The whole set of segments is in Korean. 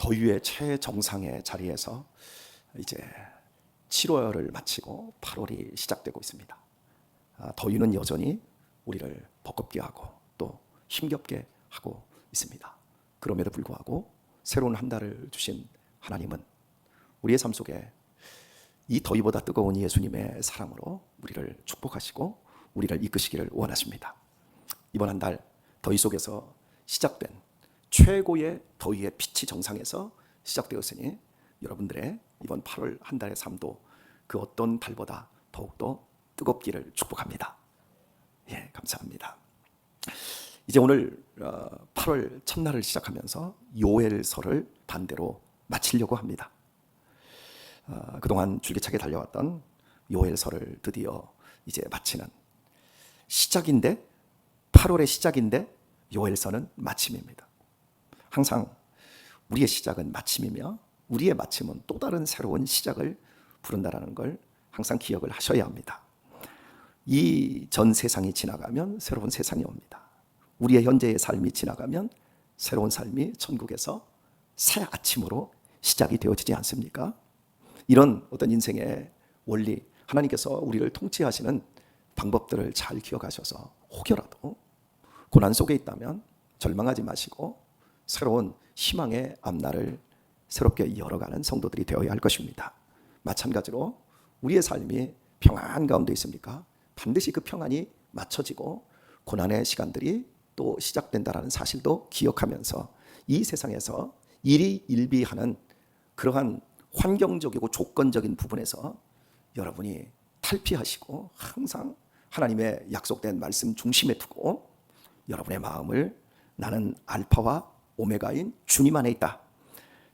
더위의 최정상의 자리에서 이제 7월을 마치고 8월이 시작되고 있습니다. 더위는 여전히 우리를 버겁게 하고 또 힘겹게 하고 있습니다. 그럼에도 불구하고 새로운 한 달을 주신 하나님은 우리의 삶 속에 이 더위보다 뜨거운 예수님의 사랑으로 우리를 축복하시고 우리를 이끄시기를 원하십니다. 이번 한 달 더위 속에서 시작된 최고의 더위의 피치 정상에서 시작되었으니 여러분들의 이번 8월 한 달의 삶도 그 어떤 달보다 더욱더 뜨겁기를 축복합니다. 예, 감사합니다. 이제 오늘 8월 첫날을 시작하면서 요엘서를 반대로 마치려고 합니다. 그동안 줄기차게 달려왔던 요엘서를 드디어 이제 마치는 시작인데, 8월의 시작인데 요엘서는 마침입니다. 항상 우리의 시작은 마침이며 우리의 마침은 또 다른 새로운 시작을 부른다는 걸 항상 기억을 하셔야 합니다. 이 전 세상이 지나가면 새로운 세상이 옵니다. 우리의 현재의 삶이 지나가면 새로운 삶이 천국에서 새 아침으로 시작이 되어지지 않습니까? 이런 어떤 인생의 원리, 하나님께서 우리를 통치하시는 방법들을 잘 기억하셔서 혹여라도 고난 속에 있다면 절망하지 마시고 새로운 희망의 앞날을 새롭게 열어가는 성도들이 되어야 할 것입니다. 마찬가지로 우리의 삶이 평안 가운데 있습니까? 반드시 그 평안이 맞춰지고 고난의 시간들이 또 시작된다는 사실도 기억하면서 이 세상에서 일희일비하는 그러한 환경적이고 조건적인 부분에서 여러분이 탈피하시고 항상 하나님의 약속된 말씀 중심에 두고 여러분의 마음을 나는 알파와 오메가인 주님 안에 있다.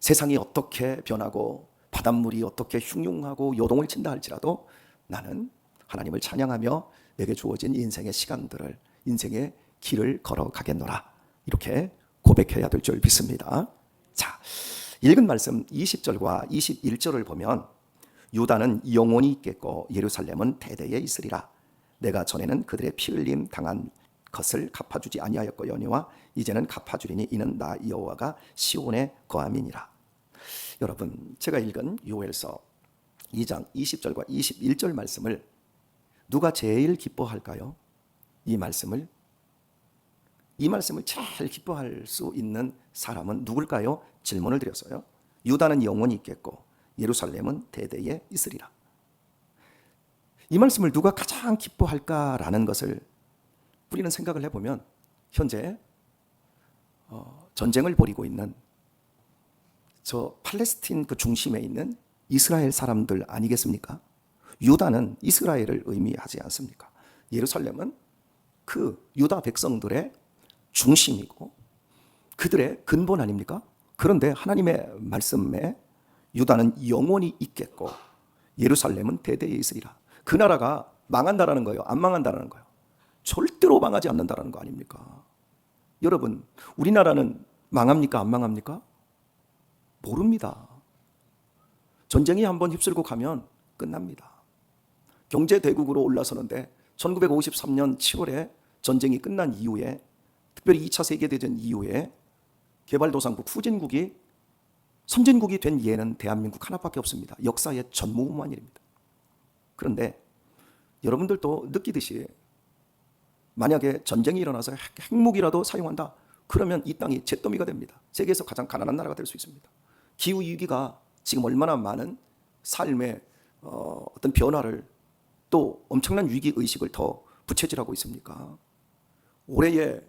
세상이 어떻게 변하고 바닷물이 어떻게 흉흉하고 요동을 친다 할지라도 나는 하나님을 찬양하며 내게 주어진 인생의 시간들을, 인생의 길을 걸어가겠노라. 이렇게 고백해야 될 줄 믿습니다. 자, 읽은 말씀 20절과 21절을 보면 유다는 영원히 있겠고 예루살렘은 대대에 있으리라. 내가 전에는 그들의 피 흘림 당한 것을 갚아주지 아니하였거니와 이제는 갚아주리니 이는 나 여호와가 시온에 거함이니라. 여러분, 제가 읽은 요엘서 2장 20절과 21절 말씀을 누가 제일 기뻐할까요? 이 말씀을 제일 기뻐할 수 있는 사람은 누굴까요? 질문을 드렸어요. 유다는 영원히 있겠고 예루살렘은 대대에 있으리라. 이 말씀을 누가 가장 기뻐할까라는 것을 우리는 생각을 해보면 현재 전쟁을 벌이고 있는 저 팔레스틴 그 중심에 있는 이스라엘 사람들 아니겠습니까? 유다는 이스라엘을 의미하지 않습니까? 예루살렘은 그 유다 백성들의 중심이고 그들의 근본 아닙니까? 그런데 하나님의 말씀에 유다는 영원히 있겠고 예루살렘은 대대에 있으리라. 그 나라가 망한다라는 거예요? 안 망한다라는 거예요? 절대로 망하지 않는다라는 거 아닙니까? 여러분, 우리나라는 망합니까? 안 망합니까? 모릅니다. 전쟁이 한번 휩쓸고 가면 끝납니다. 경제대국으로 올라서는데 1953년 7월에 전쟁이 끝난 이후에, 특별히 2차 세계대전 이후에 개발도상국 후진국이 선진국이 된 예는 대한민국 하나밖에 없습니다. 역사의 전무후무한 일입니다. 그런데 여러분들도 느끼듯이 만약에 전쟁이 일어나서 핵무기라도 사용한다, 그러면 이 땅이 잿더미가 됩니다. 세계에서 가장 가난한 나라가 될 수 있습니다. 기후위기가 지금 얼마나 많은 삶의 어떤 변화를, 또 엄청난 위기의식을 더 부채질하고 있습니까? 올해의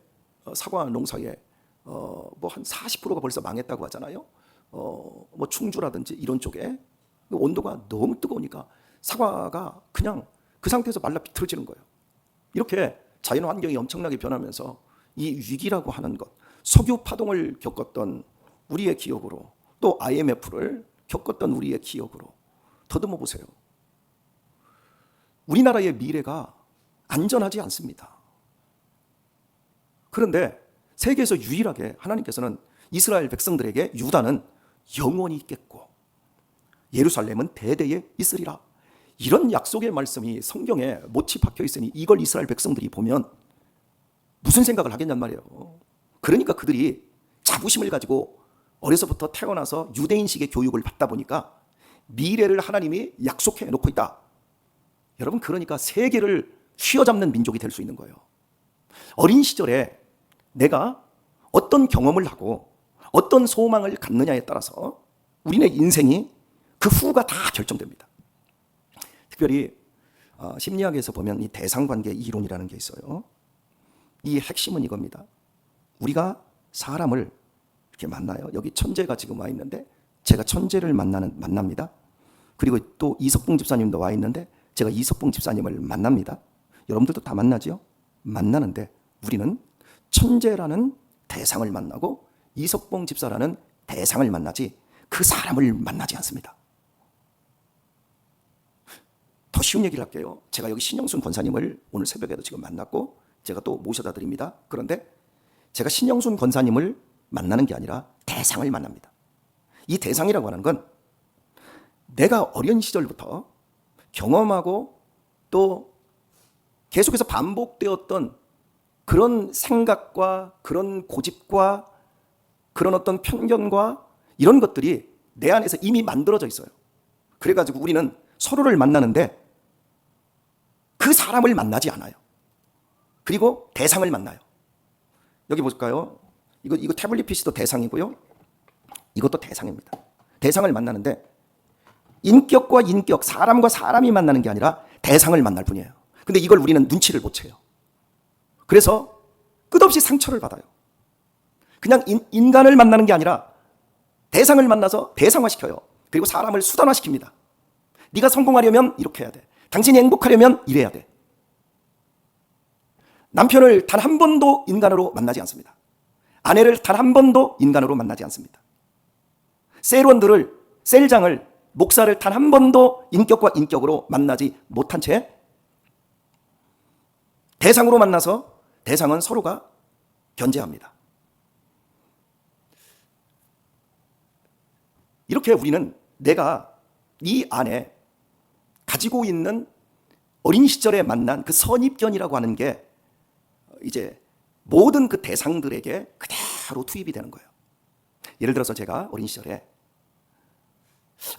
사과 농사에 뭐 한 40%가 벌써 망했다고 하잖아요. 뭐 충주라든지 이런 쪽에 온도가 너무 뜨거우니까 사과가 그냥 그 상태에서 말라 비틀어지는 거예요. 이렇게 자연 환경이 엄청나게 변하면서 이 위기라고 하는 것, 석유 파동을 겪었던 우리의 기억으로, 또 IMF를 겪었던 우리의 기억으로 더듬어 보세요. 우리나라의 미래가 안전하지 않습니다. 그런데 세계에서 유일하게 하나님께서는 이스라엘 백성들에게 유다는 영원히 있겠고 예루살렘은 대대에 있으리라, 이런 약속의 말씀이 성경에 못이 박혀 있으니 이걸 이스라엘 백성들이 보면 무슨 생각을 하겠냔 말이에요. 그러니까 그들이 자부심을 가지고 어려서부터 태어나서 유대인식의 교육을 받다 보니까 미래를 하나님이 약속해 놓고 있다. 여러분, 그러니까 세계를 휘어잡는 민족이 될 수 있는 거예요. 어린 시절에 내가 어떤 경험을 하고 어떤 소망을 갖느냐에 따라서 우리네 인생이 그 후가 다 결정됩니다. 특별히 심리학에서 보면 이 대상관계 이론이라는 게 있어요. 이 핵심은 이겁니다. 우리가 사람을 이렇게 만나요. 여기 천재가 지금 와 있는데 제가 천재를 만납니다. 그리고 또 이석봉 집사님도 와 있는데 제가 이석봉 집사님을 만납니다. 여러분들도 다 만나지요? 만나는데 우리는 천재라는 대상을 만나고 이석봉 집사라는 대상을 만나지 그 사람을 만나지 않습니다. 더 쉬운 얘기를 할게요. 제가 여기 신영순 권사님을 오늘 새벽에도 지금 만났고 제가 또 모셔다 드립니다. 그런데 제가 신영순 권사님을 만나는 게 아니라 대상을 만납니다. 이 대상이라고 하는 건 내가 어린 시절부터 경험하고 또 계속해서 반복되었던 그런 생각과 그런 고집과 그런 어떤 편견과 이런 것들이 내 안에서 이미 만들어져 있어요. 그래가지고 우리는 서로를 만나는데 그 사람을 만나지 않아요. 그리고 대상을 만나요. 여기 볼까요? 이거 태블릿 PC도 대상이고요. 이것도 대상입니다. 대상을 만나는데 인격과 인격, 사람과 사람이 만나는 게 아니라 대상을 만날 뿐이에요. 근데 이걸 우리는 눈치를 못 채요. 그래서 끝없이 상처를 받아요. 그냥 인간을 만나는 게 아니라 대상을 만나서 대상화시켜요. 그리고 사람을 수단화시킵니다. 네가 성공하려면 이렇게 해야 돼. 당신이 행복하려면 이래야 돼. 남편을 단 한 번도 인간으로 만나지 않습니다. 아내를 단 한 번도 인간으로 만나지 않습니다. 셀원들을, 셀장을, 목사를 단 한 번도 인격과 인격으로 만나지 못한 채 대상으로 만나서 대상은 서로가 견제합니다. 이렇게 우리는 내가 이 안에 가지고 있는 어린 시절에 만난 그 선입견이라고 하는 게 이제 모든 그 대상들에게 그대로 투입이 되는 거예요. 예를 들어서 제가 어린 시절에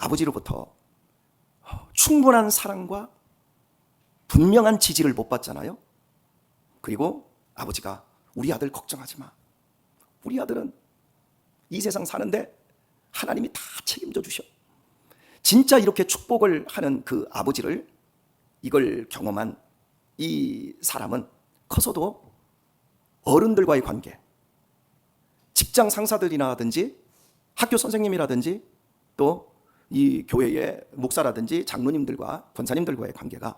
아버지로부터 충분한 사랑과 분명한 지지를 못 받잖아요. 그리고 아버지가 우리 아들 걱정하지 마. 우리 아들은 이 세상 사는데 하나님이 다 책임져 주셔. 진짜 이렇게 축복을 하는 그 아버지를 이걸 경험한 이 사람은 커서도 어른들과의 관계, 직장 상사들이라든지 학교 선생님이라든지 또 이 교회의 목사라든지 장로님들과 권사님들과의 관계가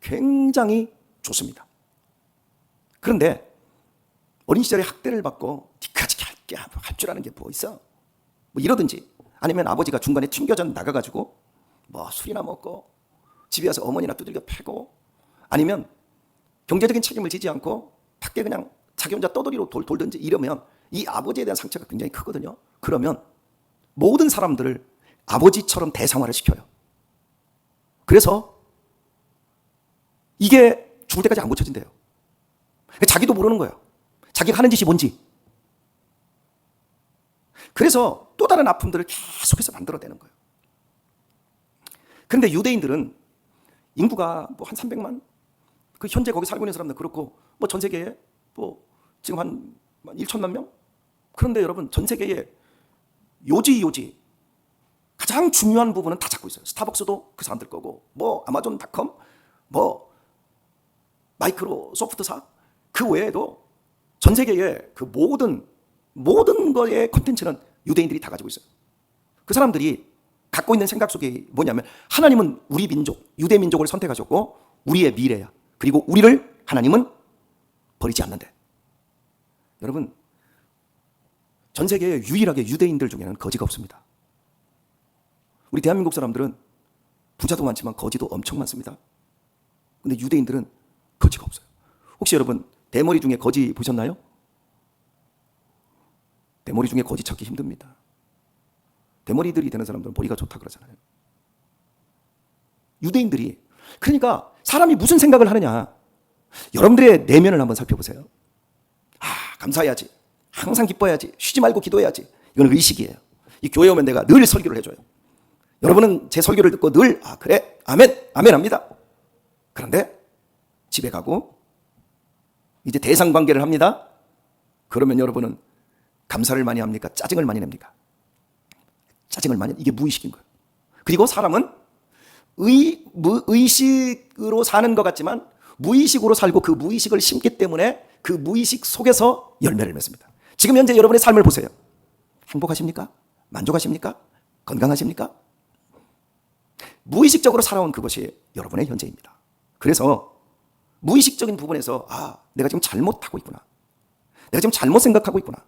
굉장히 좋습니다. 그런데 어린 시절에 학대를 받고 니까지 할 줄 아는 게 뭐 있어? 뭐 이러든지 아니면 아버지가 중간에 튕겨져 나가가지고 뭐 술이나 먹고 집에 와서 어머니나 두들겨 패고 아니면 경제적인 책임을 지지 않고 밖에 그냥 자기 혼자 떠돌이로 돌든지 이러면 이 아버지에 대한 상처가 굉장히 크거든요. 그러면 모든 사람들을 아버지처럼 대상화를 시켜요. 그래서 이게 죽을 때까지 안 고쳐진대요. 자기도 모르는 거예요. 자기가 하는 짓이 뭔지. 그래서 또 다른 아픔들을 계속해서 만들어내는 거예요. 그런데 유대인들은 인구가 뭐 한 300만? 그 현재 거기 살고 있는 사람들 그렇고 뭐 전 세계에 뭐 지금 한 1천만 명? 그런데 여러분 전 세계에 요지 가장 중요한 부분은 다 잡고 있어요. 스타벅스도 그 사람들 거고 뭐 아마존닷컴 뭐 마이크로소프트사 그 외에도 전 세계의 그 모든 거의 콘텐츠는 유대인들이 다 가지고 있어요. 그 사람들이 갖고 있는 생각 속에 뭐냐면 하나님은 우리 민족, 유대 민족을 선택하셨고 우리의 미래야. 그리고 우리를 하나님은 버리지 않는데. 여러분 전 세계에 유일하게 유대인들 중에는 거지가 없습니다. 우리 대한민국 사람들은 부자도 많지만 거지도 엄청 많습니다. 근데 유대인들은 거지가 없어요. 혹시 여러분 대머리 중에 거지 보셨나요? 대머리 중에 거지 찾기 힘듭니다. 대머리들이 되는 사람들은 머리가 좋다 그러잖아요. 유대인들이 그러니까 사람이 무슨 생각을 하느냐. 여러분들의 내면을 한번 살펴보세요. 감사해야지. 항상 기뻐해야지. 쉬지 말고 기도해야지. 이건 의식이에요. 이 교회 오면 내가 늘 설교를 해줘요. 여러분은 제 설교를 듣고 늘 그래 아멘 아멘 합니다. 그런데 집에 가고 이제 대상관계를 합니다. 그러면 여러분은 감사를 많이 합니까? 짜증을 많이 냅니까? 짜증을 많이, 이게 무의식인 거예요. 그리고 사람은 의식으로 사는 것 같지만 무의식으로 살고 그 무의식을 심기 때문에 그 무의식 속에서 열매를 맺습니다. 지금 현재 여러분의 삶을 보세요. 행복하십니까? 만족하십니까? 건강하십니까? 무의식적으로 살아온 그것이 여러분의 현재입니다. 그래서 무의식적인 부분에서 내가 지금 잘못하고 있구나. 내가 지금 잘못 생각하고 있구나.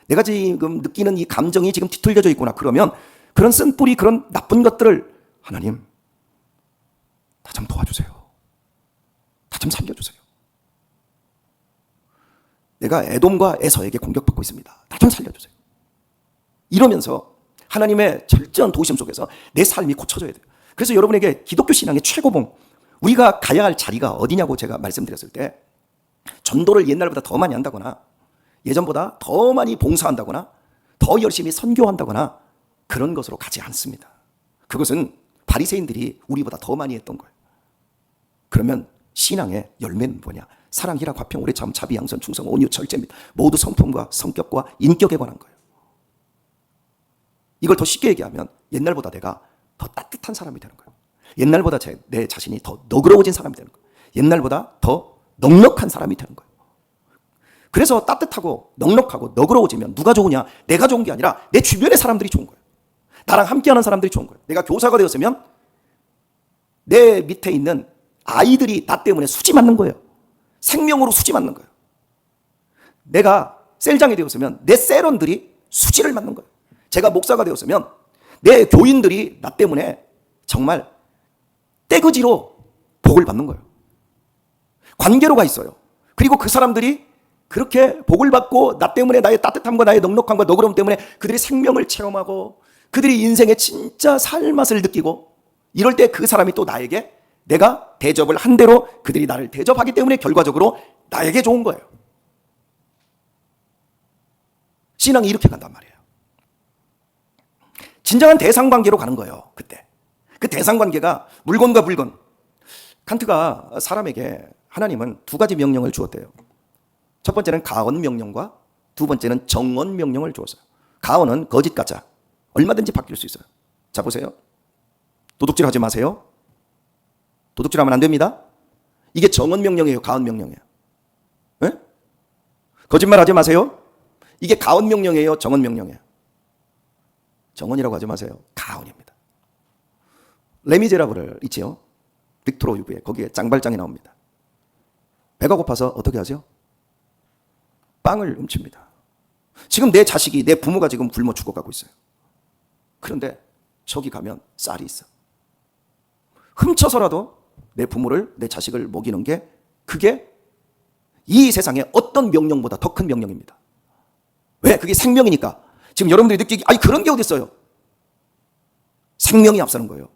내가 지금 느끼는 이 감정이 지금 뒤틀려져 있구나. 그러면 그런 쓴뿌리, 그런 나쁜 것들을 하나님, 나 좀 도와주세요. 나 좀 살려주세요. 내가 에돔과 에서에게 공격받고 있습니다. 나 좀 살려주세요. 이러면서 하나님의 철저한 도우심 속에서 내 삶이 고쳐져야 돼요. 그래서 여러분에게 기독교 신앙의 최고봉, 우리가 가야 할 자리가 어디냐고 제가 말씀드렸을 때, 전도를 옛날보다 더 많이 한다거나 예전보다 더 많이 봉사한다거나 더 열심히 선교한다거나 그런 것으로 가지 않습니다. 그것은 바리새인들이 우리보다 더 많이 했던 거예요. 그러면 신앙의 열매는 뭐냐? 사랑, 희락, 화평, 오래 참, 자비, 양선, 충성, 온유, 절제입니다. 모두 성품과 성격과 인격에 관한 거예요. 이걸 더 쉽게 얘기하면 옛날보다 내가 더 따뜻한 사람이 되는 거예요. 옛날보다 내 자신이 더 너그러워진 사람이 되는 거예요. 옛날보다 더 넉넉한 사람이 되는 거예요. 그래서 따뜻하고 넉넉하고 너그러워지면 누가 좋으냐? 내가 좋은 게 아니라 내 주변의 사람들이 좋은 거예요. 나랑 함께하는 사람들이 좋은 거예요. 내가 교사가 되었으면 내 밑에 있는 아이들이 나 때문에 수지 맞는 거예요. 생명으로 수지 맞는 거예요. 내가 셀장이 되었으면 내 셀원들이 수지를 맞는 거예요. 제가 목사가 되었으면 내 교인들이 나 때문에 정말 떼거지로 복을 받는 거예요. 관계로가 있어요. 그리고 그 사람들이 그렇게 복을 받고 나 때문에, 나의 따뜻함과 나의 넉넉함과 너그러움 때문에 그들이 생명을 체험하고 그들이 인생의 진짜 살맛을 느끼고, 이럴 때 그 사람이 또 나에게, 내가 대접을 한 대로 그들이 나를 대접하기 때문에 결과적으로 나에게 좋은 거예요. 신앙이 이렇게 간단 말이에요. 진정한 대상관계로 가는 거예요. 그때 그 대상관계가 물건과 물건. 칸트가 사람에게 하나님은 두 가지 명령을 주었대요. 첫 번째는 가언 명령과 두 번째는 정언 명령을 주었어요. 가언은 거짓 가짜, 얼마든지 바뀔 수 있어요. 자, 보세요. 도둑질하지 마세요. 도둑질하면 안 됩니다. 이게 정언 명령이에요, 가언 명령이에요? 네? 거짓말하지 마세요. 이게 가언 명령이에요, 정언 명령이에요? 정언이라고 하지 마세요. 가언입니다. 레미제라블을 있지요. 빅토르 유브에, 거기에 짱발장이 나옵니다. 배가 고파서 어떻게 하죠? 빵을 훔칩니다. 지금 내 자식이, 내 부모가 지금 굶어 죽어가고 있어요. 그런데 저기 가면 쌀이 있어. 훔쳐서라도 내 부모를, 내 자식을 먹이는 게, 그게 이 세상에 어떤 명령보다 더 큰 명령입니다. 왜? 그게 생명이니까. 지금 여러분들이 느끼기, 그런 게 어디 있어요? 생명이 앞서는 거예요.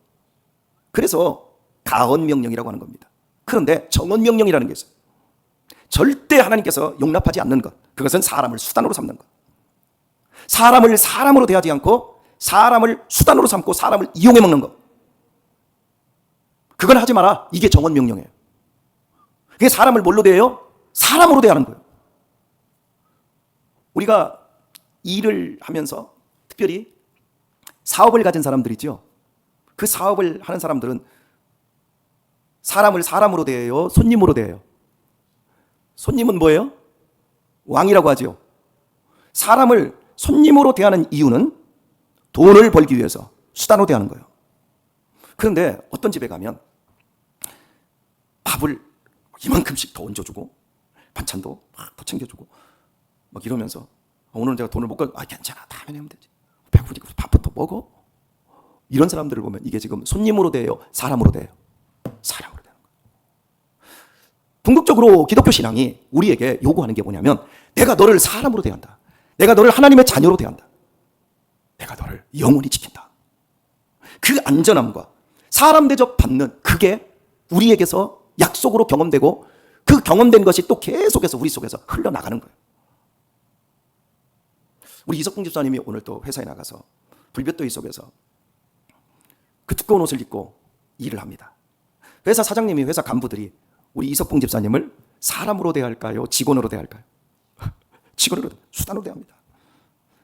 그래서 가언 명령이라고 하는 겁니다. 그런데 정언 명령이라는 게 있어요. 절대 하나님께서 용납하지 않는 것, 그것은 사람을 수단으로 삼는 것. 사람을 사람으로 대하지 않고 사람을 수단으로 삼고 사람을 이용해 먹는 것. 그걸 하지 마라. 이게 정언 명령이에요. 그게 사람을 뭘로 대해요? 사람으로 대하는 거예요. 우리가 일을 하면서 특별히 사업을 가진 사람들 있죠. 그 사업을 하는 사람들은 사람을 사람으로 대해요? 손님으로 대해요? 손님은 뭐예요? 왕이라고 하죠. 사람을 손님으로 대하는 이유는 돈을 벌기 위해서 수단으로 대하는 거예요. 그런데 어떤 집에 가면 밥을 이만큼씩 더 얹어주고 반찬도 막 더 챙겨주고 막 이러면서, 오늘은 제가 돈을 못 가지고, 괜찮아, 다음에 내면 되지, 배고프니까 밥부터 먹어. 이런 사람들을 보면 이게 지금 손님으로 대해요? 사람으로 대해요? 사람으로 대하는 거예요. 궁극적으로 기독교 신앙이 우리에게 요구하는 게 뭐냐면, 내가 너를 사람으로 대한다. 내가 너를 하나님의 자녀로 대한다. 내가 너를 영원히 지킨다. 그 안전함과 사람 대접 받는 그게 우리에게서 약속으로 경험되고, 그 경험된 것이 또 계속해서 우리 속에서 흘러나가는 거예요. 우리 이석봉 집사님이 오늘 또 회사에 나가서 불볕더위 속에서 그 두꺼운 옷을 입고 일을 합니다. 회사 사장님이, 회사 간부들이 우리 이석봉 집사님을 사람으로 대할까요? 직원으로 대할까요? 직원으로, 수단으로 대합니다.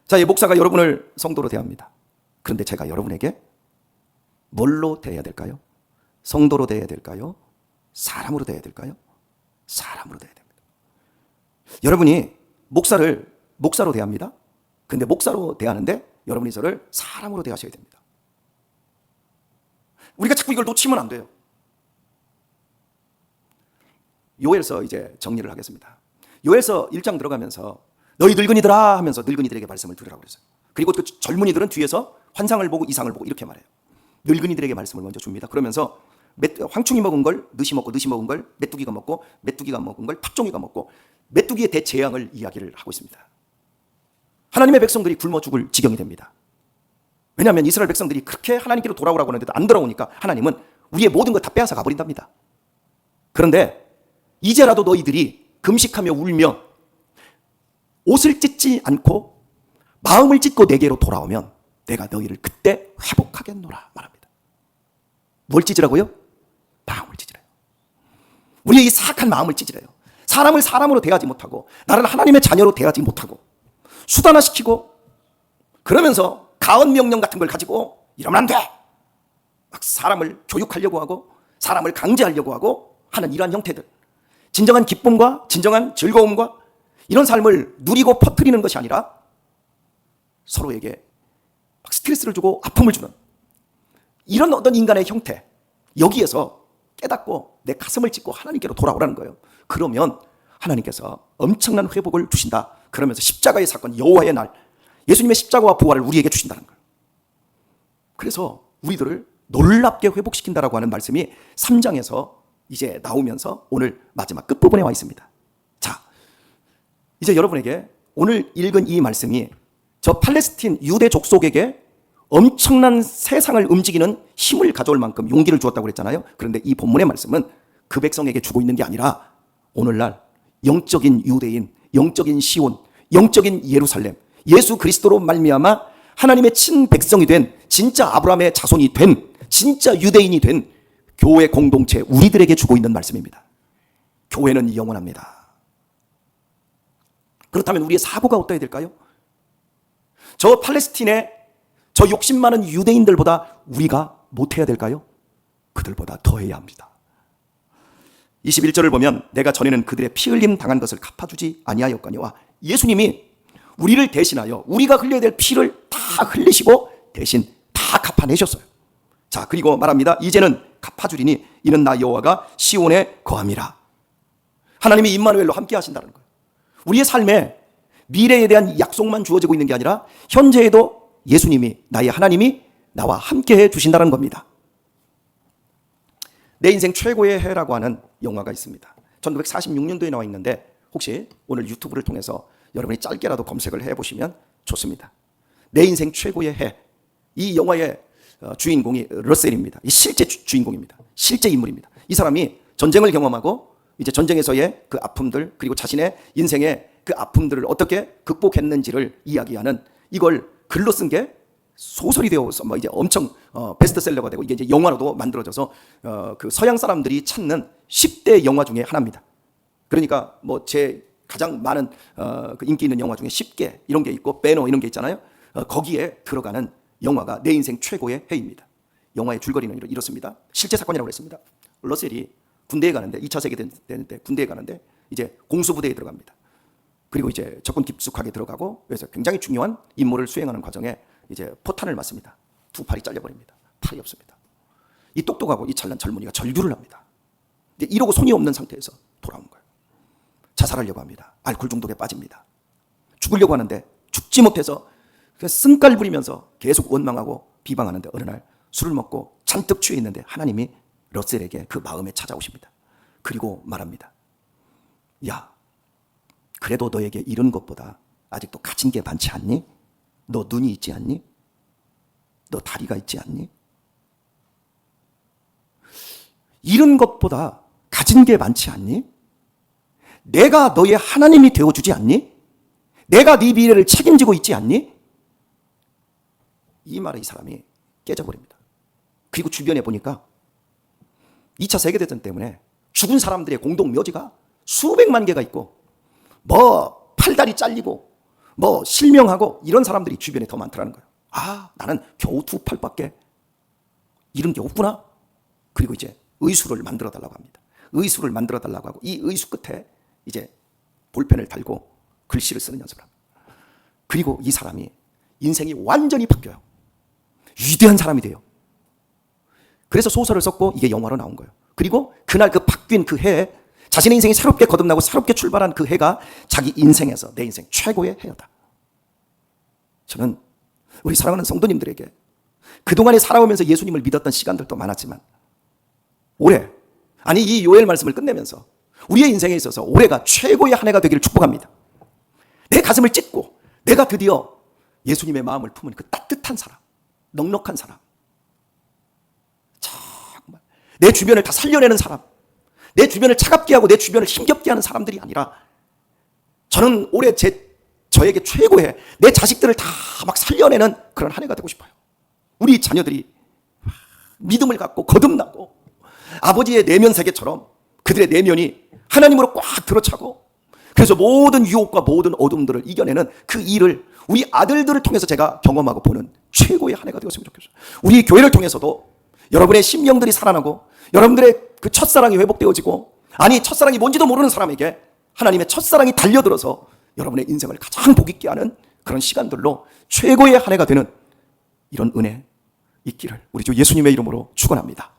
자, 이 목사가 여러분을 성도로 대합니다. 그런데 제가 여러분에게 뭘로 대해야 될까요? 성도로 대해야 될까요? 사람으로 대해야 될까요? 사람으로 대해야 됩니다. 여러분이 목사를 목사로 대합니다. 근데 목사로 대하는데 여러분이 저를 사람으로 대하셔야 됩니다. 우리가 자꾸 이걸 놓치면 안 돼요. 요엘서 이제 정리를 하겠습니다. 요엘서 1장 들어가면서 너희 늙은이들아 하면서 늙은이들에게 말씀을 들으라고 그랬어요. 그리고 그 젊은이들은 뒤에서 환상을 보고 이상을 보고 이렇게 말해요. 늙은이들에게 말씀을 먼저 줍니다. 그러면서 황충이 먹은 걸 느시 먹고, 느시 먹은 걸 메뚜기가 먹고, 메뚜기가 먹은 걸 탑종이가 먹고, 메뚜기의 대재앙을 이야기를 하고 있습니다. 하나님의 백성들이 굶어 죽을 지경이 됩니다. 왜냐하면 이스라엘 백성들이 그렇게 하나님께로 돌아오라고 하는데도 안 돌아오니까 하나님은 우리의 모든 것 다 빼앗아 가버린답니다. 그런데 이제라도 너희들이 금식하며 울며 옷을 찢지 않고 마음을 찢고 내게로 돌아오면 내가 너희를 그때 회복하겠노라 말합니다. 뭘 찢으라고요? 마음을 찢으래요. 우리의 이 사악한 마음을 찢으래요. 사람을 사람으로 대하지 못하고 나를 하나님의 자녀로 대하지 못하고 수단화시키고 그러면서 가언 명령 같은 걸 가지고 이러면 안 돼! 막 사람을 교육하려고 하고 사람을 강제하려고 하고 하는 이러한 형태들, 진정한 기쁨과 진정한 즐거움과 이런 삶을 누리고 퍼뜨리는 것이 아니라 서로에게 막 스트레스를 주고 아픔을 주는 이런 어떤 인간의 형태, 여기에서 깨닫고 내 가슴을 찢고 하나님께로 돌아오라는 거예요. 그러면 하나님께서 엄청난 회복을 주신다. 그러면서 십자가의 사건, 여호와의 날, 예수님의 십자가와 부활을 우리에게 주신다는 거예요. 그래서 우리들을 놀랍게 회복시킨다라고 하는 말씀이 3장에서 이제 나오면서 오늘 마지막 끝부분에 와 있습니다. 자, 이제 여러분에게 오늘 읽은 이 말씀이 저 팔레스틴 유대 족속에게 엄청난 세상을 움직이는 힘을 가져올 만큼 용기를 주었다고 그랬잖아요. 그런데 이 본문의 말씀은 그 백성에게 주고 있는 게 아니라 오늘날 영적인 유대인, 영적인 시온, 영적인 예루살렘, 예수 그리스도로 말미암아 하나님의 친백성이 된 진짜 아브라함의 자손이 된 진짜 유대인이 된 교회 공동체 우리들에게 주고 있는 말씀입니다. 교회는 영원합니다. 그렇다면 우리의 사고가 어떠해야 될까요? 저 팔레스틴의 저 욕심 많은 유대인들보다 우리가 못해야 될까요? 그들보다 더해야 합니다. 21절을 보면 내가 전에는 그들의 피 흘림 당한 것을 갚아주지 아니하였거니와 예수님이 우리를 대신하여 우리가 흘려야 될 피를 다 흘리시고 대신 다 갚아내셨어요. 자, 그리고 말합니다. 이제는 갚아주리니 이는 나 여호와가 시온에 거함이라. 하나님이 임마누엘로 함께 하신다는 거예요. 우리의 삶에 미래에 대한 약속만 주어지고 있는 게 아니라 현재에도 예수님이, 나의 하나님이 나와 함께 해 주신다는 겁니다. 내 인생 최고의 해라고 하는 영화가 있습니다. 1946년도에 나와 있는데 혹시 오늘 유튜브를 통해서 여러분이 짧게라도 검색을 해보시면 좋습니다. 내 인생 최고의 해. 이 영화의 주인공이 러셀입니다. 이 실제 주인공입니다. 실제 인물입니다. 이 사람이 전쟁을 경험하고 이제 전쟁에서의 그 아픔들 그리고 자신의 인생의 그 아픔들을 어떻게 극복했는지를 이야기하는 이걸 글로 쓴 게 소설이 되어서 뭐 이제 엄청 베스트셀러가 되고 이게 이제 영화로도 만들어져서 그 서양 사람들이 찾는 10대 영화 중에 하나입니다. 그러니까 뭐 제 가장 많은 그 인기 있는 영화 중에 10개 이런 게 있고 배너 이런 게 있잖아요. 거기에 들어가는 영화가 내 인생 최고의 해입니다. 영화의 줄거리는 이렇습니다. 실제 사건이라고 그랬습니다. 러셀이 군대에 가는데 2차 세계대전 때 군대에 가는데 이제 공수부대에 들어갑니다. 그리고 이제 적군 깊숙하게 들어가고 그래서 굉장히 중요한 임무를 수행하는 과정에 이제 포탄을 맞습니다. 두 팔이 잘려버립니다. 팔이 없습니다. 이 똑똑하고 이 잘난 젊은이가 절규를 합니다. 이러고 손이 없는 상태에서 돌아온 거예요. 자살하려고 합니다. 알코올 중독에 빠집니다. 죽으려고 하는데 죽지 못해서 쓴깔 부리면서 계속 원망하고 비방하는데 어느 날 술을 먹고 잔뜩 취해 있는데 하나님이 러셀에게 그 마음에 찾아오십니다. 그리고 말합니다. 야, 그래도 너에게 이런 것보다 아직도 가진 게 많지 않니? 너 눈이 있지 않니? 너 다리가 있지 않니? 이런 것보다 가진 게 많지 않니? 내가 너의 하나님이 되어주지 않니? 내가 네 미래를 책임지고 있지 않니? 이 말에 이 사람이 깨져버립니다. 그리고 주변에 보니까 2차 세계대전 때문에 죽은 사람들의 공동묘지가 수백만 개가 있고 뭐 팔다리 잘리고 뭐 실명하고 이런 사람들이 주변에 더 많더라는 거예요. 아, 나는 겨우 두 팔밖에 잃은 게 없구나. 그리고 이제 의수를 만들어 달라고 합니다. 의수를 만들어 달라고 하고 이 의수 끝에 이제 볼펜을 달고 글씨를 쓰는 연습을 합니다. 그리고 이 사람이 인생이 완전히 바뀌어요. 위대한 사람이 돼요. 그래서 소설을 썼고 이게 영화로 나온 거예요. 그리고 그날 그 바뀐 그 해에 자신의 인생이 새롭게 거듭나고 새롭게 출발한 그 해가 자기 인생에서 내 인생 최고의 해였다. 저는 우리 사랑하는 성도님들에게 그동안에 살아오면서 예수님을 믿었던 시간들도 많았지만 올해, 아니 이 요엘 말씀을 끝내면서 우리의 인생에 있어서 올해가 최고의 한 해가 되기를 축복합니다. 내 가슴을 찢고 내가 드디어 예수님의 마음을 품은 그 따뜻한 사람, 넉넉한 사람, 정말 내 주변을 다 살려내는 사람, 내 주변을 차갑게 하고 내 주변을 힘겹게 하는 사람들이 아니라 저는 올해 저에게 최고의 내 자식들을 다 막 살려내는 그런 한 해가 되고 싶어요. 우리 자녀들이 믿음을 갖고 거듭나고 아버지의 내면 세계처럼 그들의 내면이 하나님으로 꽉 들어차고 그래서 모든 유혹과 모든 어둠들을 이겨내는 그 일을 우리 아들들을 통해서 제가 경험하고 보는 최고의 한 해가 되었으면 좋겠어요. 우리 교회를 통해서도 여러분의 심령들이 살아나고 여러분들의 그 첫사랑이 회복되어지고, 아니 첫사랑이 뭔지도 모르는 사람에게 하나님의 첫사랑이 달려들어서 여러분의 인생을 가장 복 있게 하는 그런 시간들로 최고의 한 해가 되는 이런 은혜 있기를 우리 주 예수님의 이름으로 축원합니다.